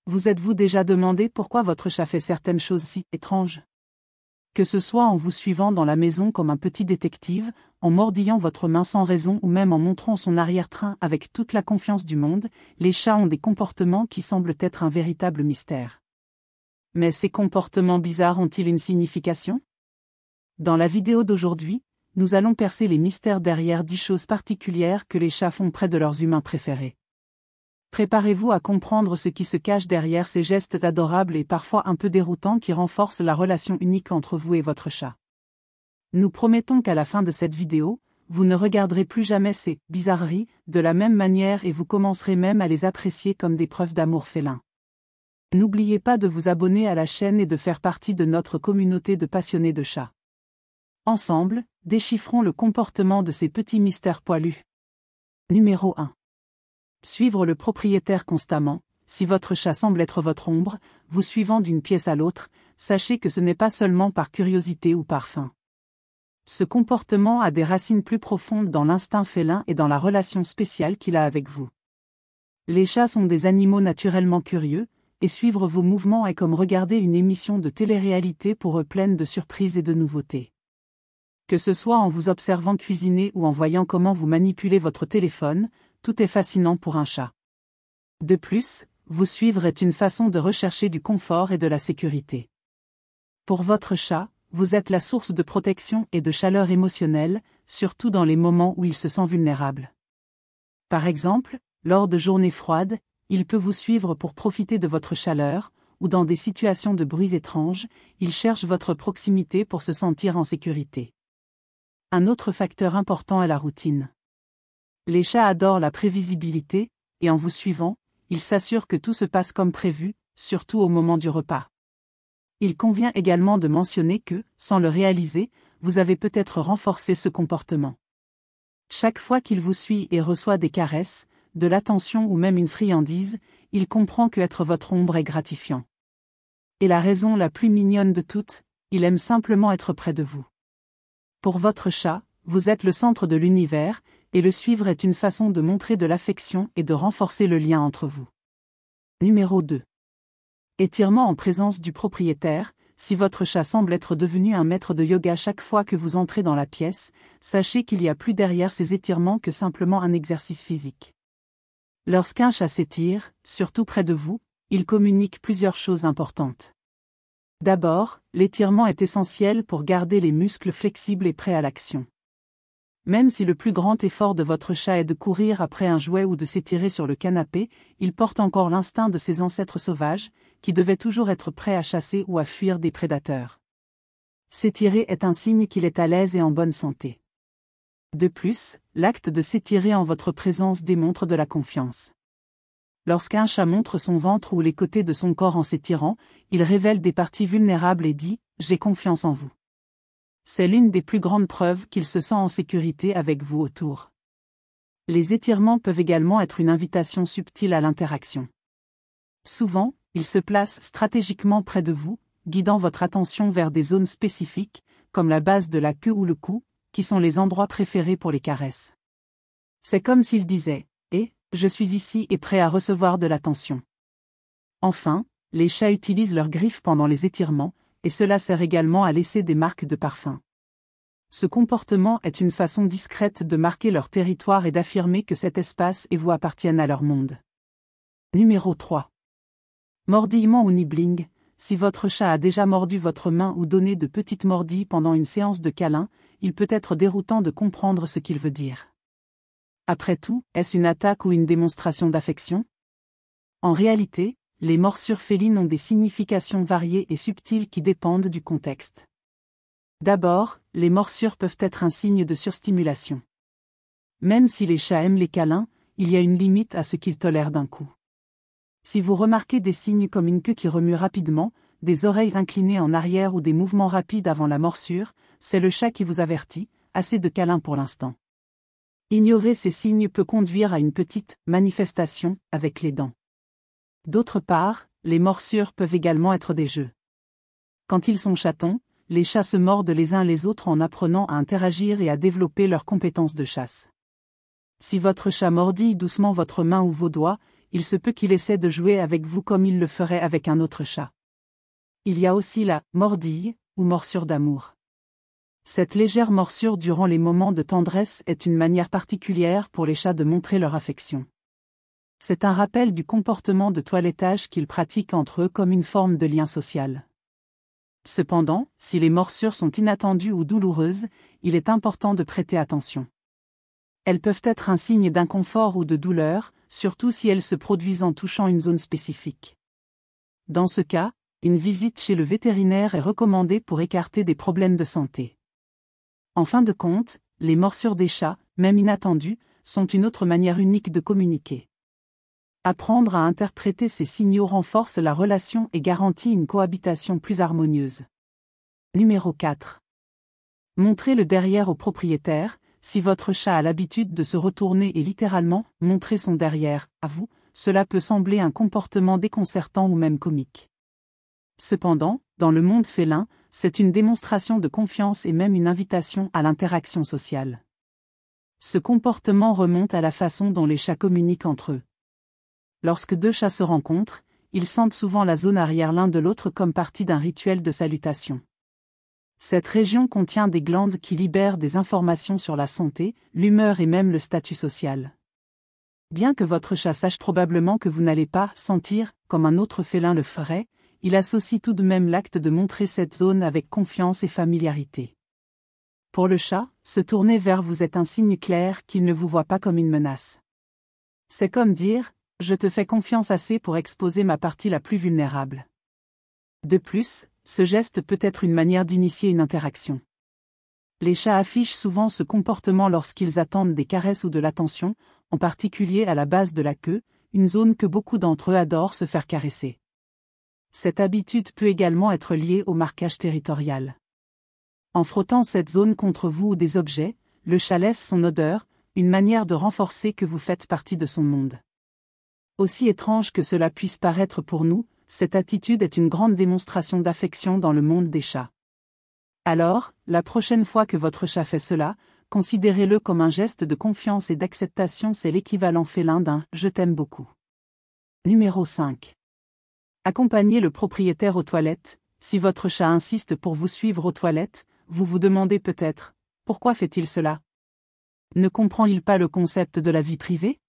Vous êtes-vous déjà demandé pourquoi votre chat fait certaines choses si étranges? Que ce soit en vous suivant dans la maison comme un petit détective, en mordillant votre main sans raison ou même en montrant son arrière-train avec toute la confiance du monde, les chats ont des comportements qui semblent être un véritable mystère. Mais ces comportements bizarres ont-ils une signification? Dans la vidéo d'aujourd'hui, nous allons percer les mystères derrière 10 choses particulières que les chats font près de leurs humains préférés. Préparez-vous à comprendre ce qui se cache derrière ces gestes adorables et parfois un peu déroutants qui renforcent la relation unique entre vous et votre chat. Nous promettons qu'à la fin de cette vidéo, vous ne regarderez plus jamais ces bizarreries de la même manière et vous commencerez même à les apprécier comme des preuves d'amour félin. N'oubliez pas de vous abonner à la chaîne et de faire partie de notre communauté de passionnés de chats. Ensemble, déchiffrons le comportement de ces petits mystères poilus. Numéro 1. Suivre le propriétaire constamment. Si votre chat semble être votre ombre, vous suivant d'une pièce à l'autre, sachez que ce n'est pas seulement par curiosité ou par faim. Ce comportement a des racines plus profondes dans l'instinct félin et dans la relation spéciale qu'il a avec vous. Les chats sont des animaux naturellement curieux, et suivre vos mouvements est comme regarder une émission de télé-réalité pour eux pleine de surprises et de nouveautés. Que ce soit en vous observant cuisiner ou en voyant comment vous manipulez votre téléphone, tout est fascinant pour un chat. De plus, vous suivre est une façon de rechercher du confort et de la sécurité. Pour votre chat, vous êtes la source de protection et de chaleur émotionnelle, surtout dans les moments où il se sent vulnérable. Par exemple, lors de journées froides, il peut vous suivre pour profiter de votre chaleur, ou dans des situations de bruits étranges, il cherche votre proximité pour se sentir en sécurité. Un autre facteur important est la routine. Les chats adorent la prévisibilité, et en vous suivant, ils s'assurent que tout se passe comme prévu, surtout au moment du repas. Il convient également de mentionner que, sans le réaliser, vous avez peut-être renforcé ce comportement. Chaque fois qu'il vous suit et reçoit des caresses, de l'attention ou même une friandise, il comprend que être votre ombre est gratifiant. Et la raison la plus mignonne de toutes, il aime simplement être près de vous. Pour votre chat, vous êtes le centre de l'univers, et le suivre est une façon de montrer de l'affection et de renforcer le lien entre vous. Numéro 2. Étirement en présence du propriétaire. Si votre chat semble être devenu un maître de yoga chaque fois que vous entrez dans la pièce, sachez qu'il y a plus derrière ces étirements que simplement un exercice physique. Lorsqu'un chat s'étire, surtout près de vous, il communique plusieurs choses importantes. D'abord, l'étirement est essentiel pour garder les muscles flexibles et prêts à l'action. Même si le plus grand effort de votre chat est de courir après un jouet ou de s'étirer sur le canapé, il porte encore l'instinct de ses ancêtres sauvages, qui devaient toujours être prêts à chasser ou à fuir des prédateurs. S'étirer est un signe qu'il est à l'aise et en bonne santé. De plus, l'acte de s'étirer en votre présence démontre de la confiance. Lorsqu'un chat montre son ventre ou les côtés de son corps en s'étirant, il révèle des parties vulnérables et dit « J'ai confiance en vous ». C'est l'une des plus grandes preuves qu'il se sent en sécurité avec vous autour. Les étirements peuvent également être une invitation subtile à l'interaction. Souvent, ils se placent stratégiquement près de vous, guidant votre attention vers des zones spécifiques, comme la base de la queue ou le cou, qui sont les endroits préférés pour les caresses. C'est comme s'ils disaient « Eh, je suis ici et prêt à recevoir de l'attention ». Enfin, les chats utilisent leurs griffes pendant les étirements, et cela sert également à laisser des marques de parfum. Ce comportement est une façon discrète de marquer leur territoire et d'affirmer que cet espace et vous appartiennent à leur monde. Numéro 3. Mordillement ou nibbling. Si votre chat a déjà mordu votre main ou donné de petites mordilles pendant une séance de câlins, il peut être déroutant de comprendre ce qu'il veut dire. Après tout, est-ce une attaque ou une démonstration d'affection? En réalité, les morsures félines ont des significations variées et subtiles qui dépendent du contexte. D'abord, les morsures peuvent être un signe de surstimulation. Même si les chats aiment les câlins, il y a une limite à ce qu'ils tolèrent d'un coup. Si vous remarquez des signes comme une queue qui remue rapidement, des oreilles inclinées en arrière ou des mouvements rapides avant la morsure, c'est le chat qui vous avertit, assez de câlins pour l'instant. Ignorer ces signes peut conduire à une petite manifestation avec les dents. D'autre part, les morsures peuvent également être des jeux. Quand ils sont chatons, les chats se mordent les uns les autres en apprenant à interagir et à développer leurs compétences de chasse. Si votre chat mordille doucement votre main ou vos doigts, il se peut qu'il essaie de jouer avec vous comme il le ferait avec un autre chat. Il y a aussi la mordille, ou morsure d'amour. Cette légère morsure durant les moments de tendresse est une manière particulière pour les chats de montrer leur affection. C'est un rappel du comportement de toilettage qu'ils pratiquent entre eux comme une forme de lien social. Cependant, si les morsures sont inattendues ou douloureuses, il est important de prêter attention. Elles peuvent être un signe d'inconfort ou de douleur, surtout si elles se produisent en touchant une zone spécifique. Dans ce cas, une visite chez le vétérinaire est recommandée pour écarter des problèmes de santé. En fin de compte, les morsures des chats, même inattendues, sont une autre manière unique de communiquer. Apprendre à interpréter ces signaux renforce la relation et garantit une cohabitation plus harmonieuse. Numéro 4. Montrez le derrière au propriétaire. Si votre chat a l'habitude de se retourner et littéralement montrer son derrière à vous, cela peut sembler un comportement déconcertant ou même comique. Cependant, dans le monde félin, c'est une démonstration de confiance et même une invitation à l'interaction sociale. Ce comportement remonte à la façon dont les chats communiquent entre eux. Lorsque deux chats se rencontrent, ils sentent souvent la zone arrière l'un de l'autre comme partie d'un rituel de salutation. Cette région contient des glandes qui libèrent des informations sur la santé, l'humeur et même le statut social. Bien que votre chat sache probablement que vous n'allez pas sentir, comme un autre félin le ferait, il associe tout de même l'acte de montrer cette zone avec confiance et familiarité. Pour le chat, se tourner vers vous est un signe clair qu'il ne vous voit pas comme une menace. C'est comme dire « Je te fais confiance assez pour exposer ma partie la plus vulnérable ». De plus, ce geste peut être une manière d'initier une interaction. Les chats affichent souvent ce comportement lorsqu'ils attendent des caresses ou de l'attention, en particulier à la base de la queue, une zone que beaucoup d'entre eux adorent se faire caresser. Cette habitude peut également être liée au marquage territorial. En frottant cette zone contre vous ou des objets, le chat laisse son odeur, une manière de renforcer que vous faites partie de son monde. Aussi étrange que cela puisse paraître pour nous, cette attitude est une grande démonstration d'affection dans le monde des chats. Alors, la prochaine fois que votre chat fait cela, considérez-le comme un geste de confiance et d'acceptation. C'est l'équivalent félin d'un « je t'aime beaucoup ». Numéro 5. Accompagnez le propriétaire aux toilettes. Si votre chat insiste pour vous suivre aux toilettes, vous vous demandez peut-être « pourquoi fait-il cela ? Ne comprend-il pas le concept de la vie privée ?»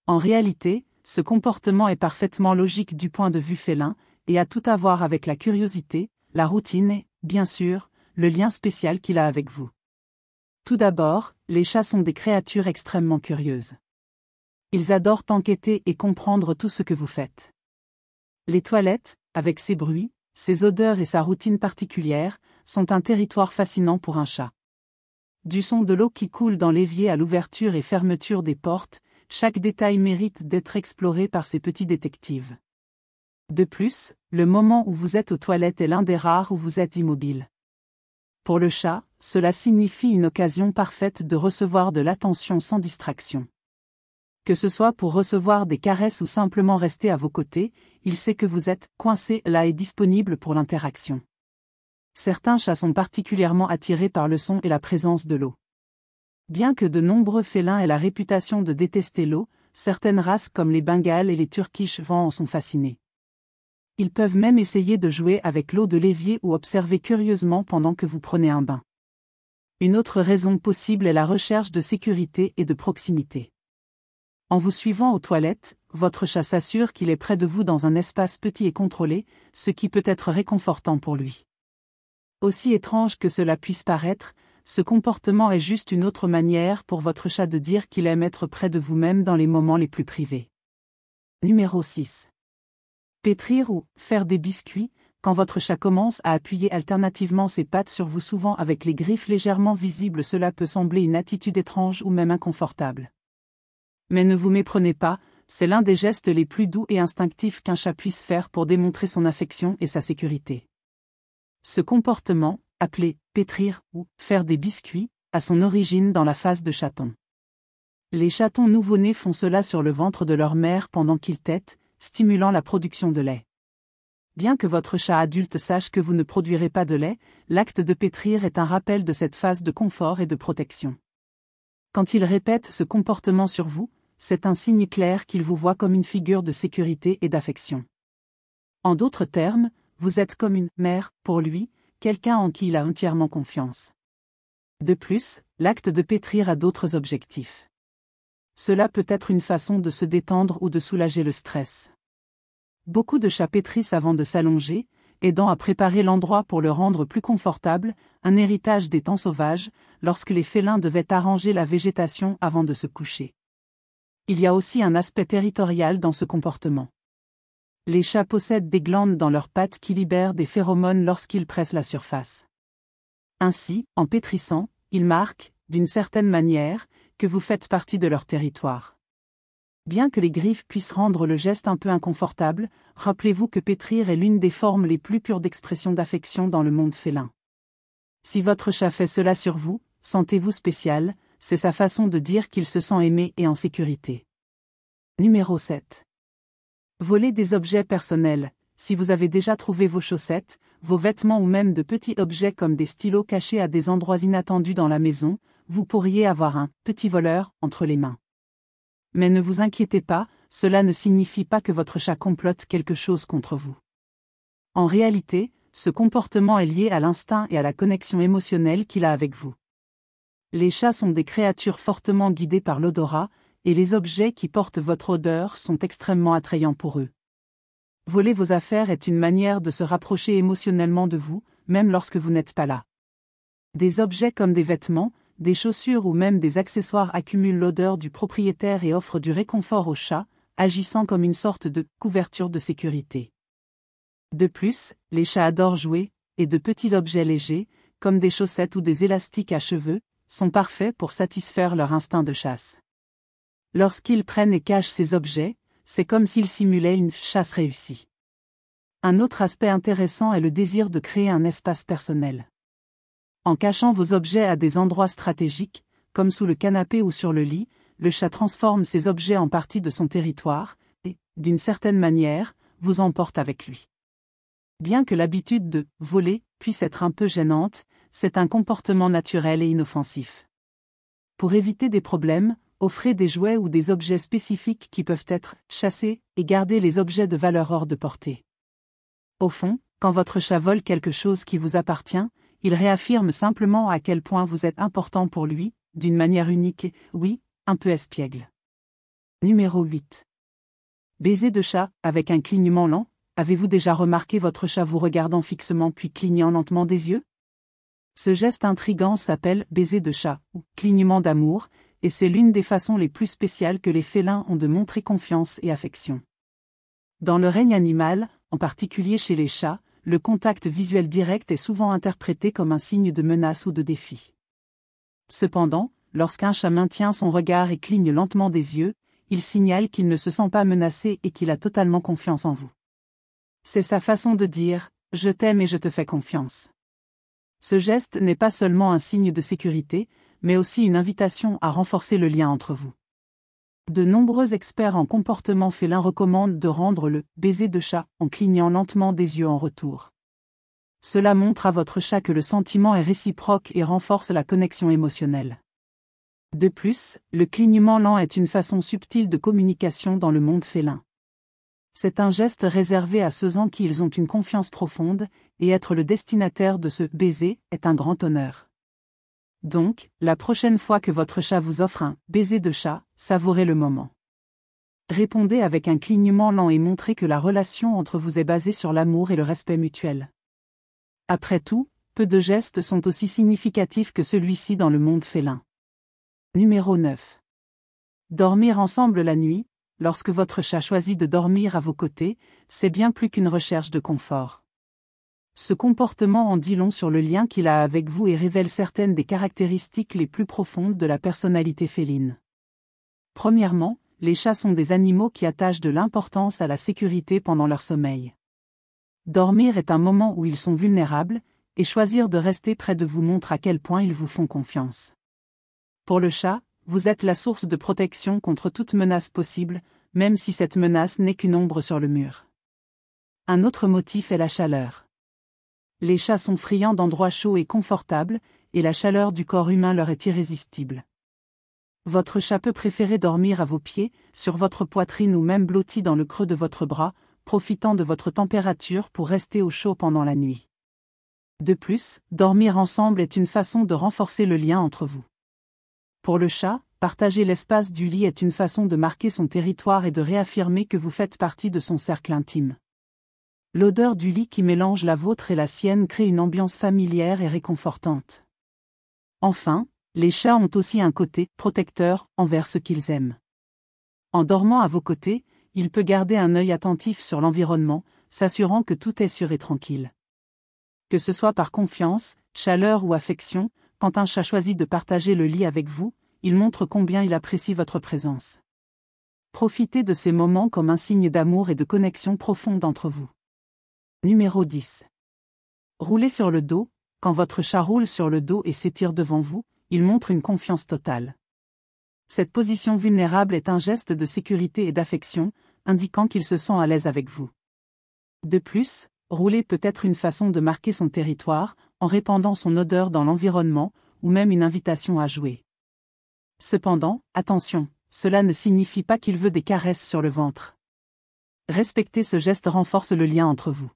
En réalité, ce comportement est parfaitement logique du point de vue félin, et a tout à voir avec la curiosité, la routine et, bien sûr, le lien spécial qu'il a avec vous. Tout d'abord, les chats sont des créatures extrêmement curieuses. Ils adorent enquêter et comprendre tout ce que vous faites. Les toilettes, avec ses bruits, ses odeurs et sa routine particulière, sont un territoire fascinant pour un chat. Du son de l'eau qui coule dans l'évier à l'ouverture et fermeture des portes, chaque détail mérite d'être exploré par ces petits détectives. De plus, le moment où vous êtes aux toilettes est l'un des rares où vous êtes immobile. Pour le chat, cela signifie une occasion parfaite de recevoir de l'attention sans distraction. Que ce soit pour recevoir des caresses ou simplement rester à vos côtés, il sait que vous êtes coincé là et disponible pour l'interaction. Certains chats sont particulièrement attirés par le son et la présence de l'eau. Bien que de nombreux félins aient la réputation de détester l'eau, certaines races comme les Bengales et les Turkish Van en sont fascinées. Ils peuvent même essayer de jouer avec l'eau de l'évier ou observer curieusement pendant que vous prenez un bain. Une autre raison possible est la recherche de sécurité et de proximité. En vous suivant aux toilettes, votre chat s'assure qu'il est près de vous dans un espace petit et contrôlé, ce qui peut être réconfortant pour lui. Aussi étrange que cela puisse paraître, ce comportement est juste une autre manière pour votre chat de dire qu'il aime être près de vous-même dans les moments les plus privés. Numéro 6. Pétrir ou faire des biscuits. Quand votre chat commence à appuyer alternativement ses pattes sur vous, souvent avec les griffes légèrement visibles, cela peut sembler une attitude étrange ou même inconfortable. Mais ne vous méprenez pas, c'est l'un des gestes les plus doux et instinctifs qu'un chat puisse faire pour démontrer son affection et sa sécurité. Ce comportement, appelé « pétrir » ou « faire des biscuits », a son origine dans la phase de chaton. Les chatons nouveau-nés font cela sur le ventre de leur mère pendant qu'ils tètent, stimulant la production de lait. Bien que votre chat adulte sache que vous ne produirez pas de lait, l'acte de pétrir est un rappel de cette phase de confort et de protection. Quand il répète ce comportement sur vous, c'est un signe clair qu'il vous voit comme une figure de sécurité et d'affection. En d'autres termes, vous êtes comme une mère pour lui, quelqu'un en qui il a entièrement confiance. De plus, l'acte de pétrir a d'autres objectifs. Cela peut être une façon de se détendre ou de soulager le stress. Beaucoup de chats pétrissent avant de s'allonger, aidant à préparer l'endroit pour le rendre plus confortable, un héritage des temps sauvages, lorsque les félins devaient arranger la végétation avant de se coucher. Il y a aussi un aspect territorial dans ce comportement. Les chats possèdent des glandes dans leurs pattes qui libèrent des phéromones lorsqu'ils pressent la surface. Ainsi, en pétrissant, ils marquent, d'une certaine manière, que vous faites partie de leur territoire. Bien que les griffes puissent rendre le geste un peu inconfortable, rappelez-vous que pétrir est l'une des formes les plus pures d'expression d'affection dans le monde félin. Si votre chat fait cela sur vous, sentez-vous spécial, c'est sa façon de dire qu'il se sent aimé et en sécurité. Numéro 7. Voler des objets personnels. Si vous avez déjà trouvé vos chaussettes, vos vêtements ou même de petits objets comme des stylos cachés à des endroits inattendus dans la maison, vous pourriez avoir un « petit voleur » entre les mains. Mais ne vous inquiétez pas, cela ne signifie pas que votre chat complote quelque chose contre vous. En réalité, ce comportement est lié à l'instinct et à la connexion émotionnelle qu'il a avec vous. Les chats sont des créatures fortement guidées par l'odorat, et les objets qui portent votre odeur sont extrêmement attrayants pour eux. Voler vos affaires est une manière de se rapprocher émotionnellement de vous, même lorsque vous n'êtes pas là. Des objets comme des vêtements, des chaussures ou même des accessoires accumulent l'odeur du propriétaire et offrent du réconfort au chat, agissant comme une sorte de couverture de sécurité. De plus, les chats adorent jouer, et de petits objets légers, comme des chaussettes ou des élastiques à cheveux, sont parfaits pour satisfaire leur instinct de chasse. Lorsqu'ils prennent et cachent ces objets, c'est comme s'ils simulaient une chasse réussie. Un autre aspect intéressant est le désir de créer un espace personnel. En cachant vos objets à des endroits stratégiques, comme sous le canapé ou sur le lit, le chat transforme ces objets en partie de son territoire, et, d'une certaine manière, vous emporte avec lui. Bien que l'habitude de « voler » puisse être un peu gênante, c'est un comportement naturel et inoffensif. Pour éviter des problèmes, offrez des jouets ou des objets spécifiques qui peuvent être chassés, et gardez les objets de valeur hors de portée. Au fond, quand votre chat vole quelque chose qui vous appartient, il réaffirme simplement à quel point vous êtes important pour lui, d'une manière unique et, oui, un peu espiègle. Numéro 8. Baiser de chat, avec un clignement lent. Avez-vous déjà remarqué votre chat vous regardant fixement puis clignant lentement des yeux? Ce geste intrigant s'appelle baiser de chat, ou clignement d'amour, et c'est l'une des façons les plus spéciales que les félins ont de montrer confiance et affection. Dans le règne animal, en particulier chez les chats, le contact visuel direct est souvent interprété comme un signe de menace ou de défi. Cependant, lorsqu'un chat maintient son regard et cligne lentement des yeux, il signale qu'il ne se sent pas menacé et qu'il a totalement confiance en vous. C'est sa façon de dire « je t'aime et je te fais confiance ». Ce geste n'est pas seulement un signe de sécurité, mais aussi une invitation à renforcer le lien entre vous. De nombreux experts en comportement félin recommandent de rendre le « baiser de chat » en clignant lentement des yeux en retour. Cela montre à votre chat que le sentiment est réciproque et renforce la connexion émotionnelle. De plus, le clignement lent est une façon subtile de communication dans le monde félin. C'est un geste réservé à ceux en qui ils ont une confiance profonde, et être le destinataire de ce « baiser » est un grand honneur. Donc, la prochaine fois que votre chat vous offre un « baiser de chat », savourez le moment. Répondez avec un clignement lent et montrez que la relation entre vous est basée sur l'amour et le respect mutuel. Après tout, peu de gestes sont aussi significatifs que celui-ci dans le monde félin. Numéro 9. Dormir ensemble la nuit. Lorsque votre chat choisit de dormir à vos côtés, c'est bien plus qu'une recherche de confort. Ce comportement en dit long sur le lien qu'il a avec vous et révèle certaines des caractéristiques les plus profondes de la personnalité féline. Premièrement, les chats sont des animaux qui attachent de l'importance à la sécurité pendant leur sommeil. Dormir est un moment où ils sont vulnérables, et choisir de rester près de vous montre à quel point ils vous font confiance. Pour le chat, vous êtes la source de protection contre toute menace possible, même si cette menace n'est qu'une ombre sur le mur. Un autre motif est la chaleur. Les chats sont friands d'endroits chauds et confortables, et la chaleur du corps humain leur est irrésistible. Votre chat peut préférer dormir à vos pieds, sur votre poitrine ou même blotti dans le creux de votre bras, profitant de votre température pour rester au chaud pendant la nuit. De plus, dormir ensemble est une façon de renforcer le lien entre vous. Pour le chat, partager l'espace du lit est une façon de marquer son territoire et de réaffirmer que vous faites partie de son cercle intime. L'odeur du lit qui mélange la vôtre et la sienne crée une ambiance familière et réconfortante. Enfin, les chats ont aussi un côté protecteur envers ce qu'ils aiment. En dormant à vos côtés, il peut garder un œil attentif sur l'environnement, s'assurant que tout est sûr et tranquille. Que ce soit par confiance, chaleur ou affection, quand un chat choisit de partager le lit avec vous, il montre combien il apprécie votre présence. Profitez de ces moments comme un signe d'amour et de connexion profonde entre vous. Numéro 10. Roulez sur le dos. Quand votre chat roule sur le dos et s'étire devant vous, il montre une confiance totale. Cette position vulnérable est un geste de sécurité et d'affection, indiquant qu'il se sent à l'aise avec vous. De plus, rouler peut être une façon de marquer son territoire, en répandant son odeur dans l'environnement, ou même une invitation à jouer. Cependant, attention, cela ne signifie pas qu'il veut des caresses sur le ventre. Respecter ce geste renforce le lien entre vous.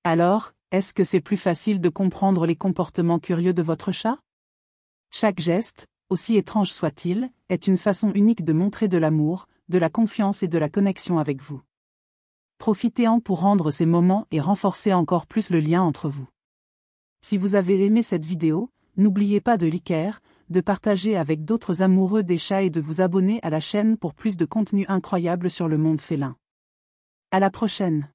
Alors, est-ce que c'est plus facile de comprendre les comportements curieux de votre chat? Chaque geste, aussi étrange soit-il, est une façon unique de montrer de l'amour, de la confiance et de la connexion avec vous. Profitez-en pour rendre ces moments et renforcer encore plus le lien entre vous. Si vous avez aimé cette vidéo, n'oubliez pas de liker, de partager avec d'autres amoureux des chats et de vous abonner à la chaîne pour plus de contenu incroyable sur le monde félin. À la prochaine!